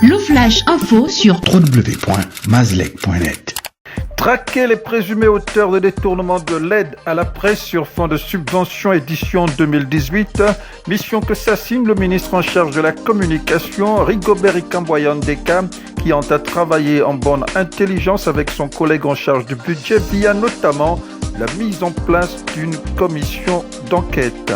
Le Flash Info sur www.mazlec.net. Traquer les présumés auteurs de détournement de l'aide à la presse sur fond de subvention édition 2018, mission que s'assigne le ministre en charge de la communication, Rigobert Ikamboya-Ndeka, qui entend travailler en bonne intelligence avec son collègue en charge du budget via notamment la mise en place d'une commission d'enquête.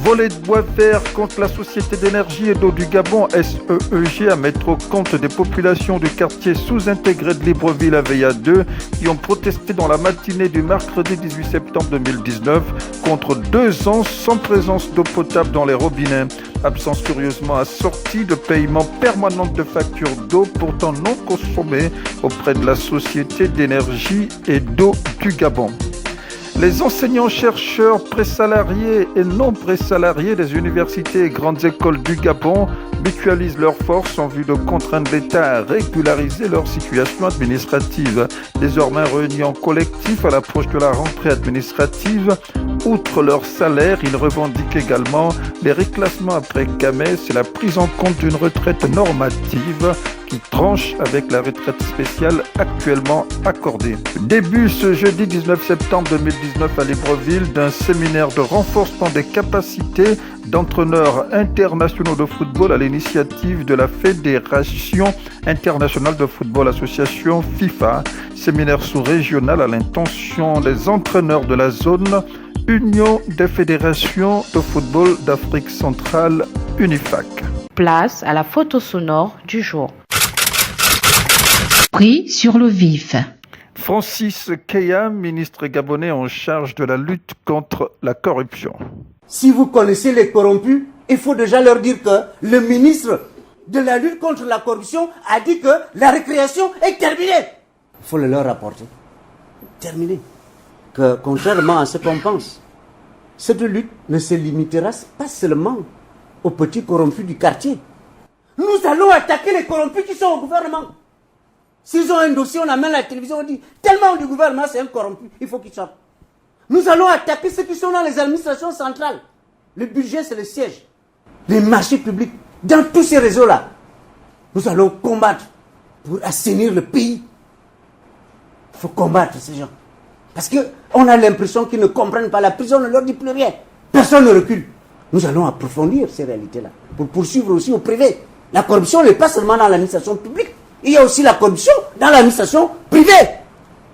Volet de bois vert contre la Société d'énergie et d'eau du Gabon, SEEG, à mettre au compte des populations du quartier sous-intégré de Libreville à Veilla 2 qui ont protesté dans la matinée du mercredi 18 septembre 2019 contre 2 ans sans présence d'eau potable dans les robinets. Absence curieusement assortie de paiement permanent de factures d'eau pourtant non consommées auprès de la Société d'énergie et d'eau du Gabon. Les enseignants-chercheurs présalariés et non présalariés des universités et grandes écoles du Gabon mutualisent leurs forces en vue de contraindre l'État à régulariser leur situation administrative. Désormais réunis en collectif à l'approche de la rentrée administrative, outre leur salaire, ils revendiquent également les réclassements après CAMES et la prise en compte d'une retraite normative qui tranche avec la retraite spéciale actuellement accordée. Début ce jeudi 19 septembre 2019 à Libreville d'un séminaire de renforcement des capacités d'entraîneurs internationaux de football à l'initiative de la Fédération internationale de football association FIFA, séminaire sous-régional à l'intention des entraîneurs de la zone Union des fédérations de football d'Afrique centrale, UNIFAC. Place à la photo sonore du jour. Pris sur le vif. Francis Keya, ministre gabonais en charge de la lutte contre la corruption. Si vous connaissez les corrompus, il faut déjà leur dire que le ministre de la lutte contre la corruption a dit que la récréation est terminée. Il faut le leur rapporter. Terminée. Que contrairement à ce qu'on pense, cette lutte ne se limitera pas seulement aux petits corrompus du quartier. Nous allons attaquer les corrompus qui sont au gouvernement. S'ils ont un dossier, on amène à la télévision, on dit tellement du gouvernement c'est un corrompu, il faut qu'il sorte. Nous allons attaquer ceux qui sont dans les administrations centrales. Le budget, c'est le siège. Les marchés publics, dans tous ces réseaux-là, nous allons combattre pour assainir le pays. Il faut combattre ces gens. Parce qu'on a l'impression qu'ils ne comprennent pas. La prison ne leur dit plus rien. Personne ne recule. Nous allons approfondir ces réalités-là pour poursuivre aussi au privé. La corruption n'est pas seulement dans l'administration publique. Il y a aussi la corruption dans l'administration privée.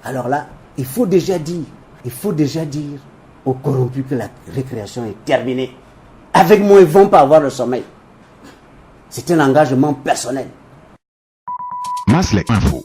Alors là, il faut déjà dire aux corrompus que la récréation est terminée. Avec moi, ils ne vont pas avoir le sommeil. C'est un engagement personnel. Mazlec Info.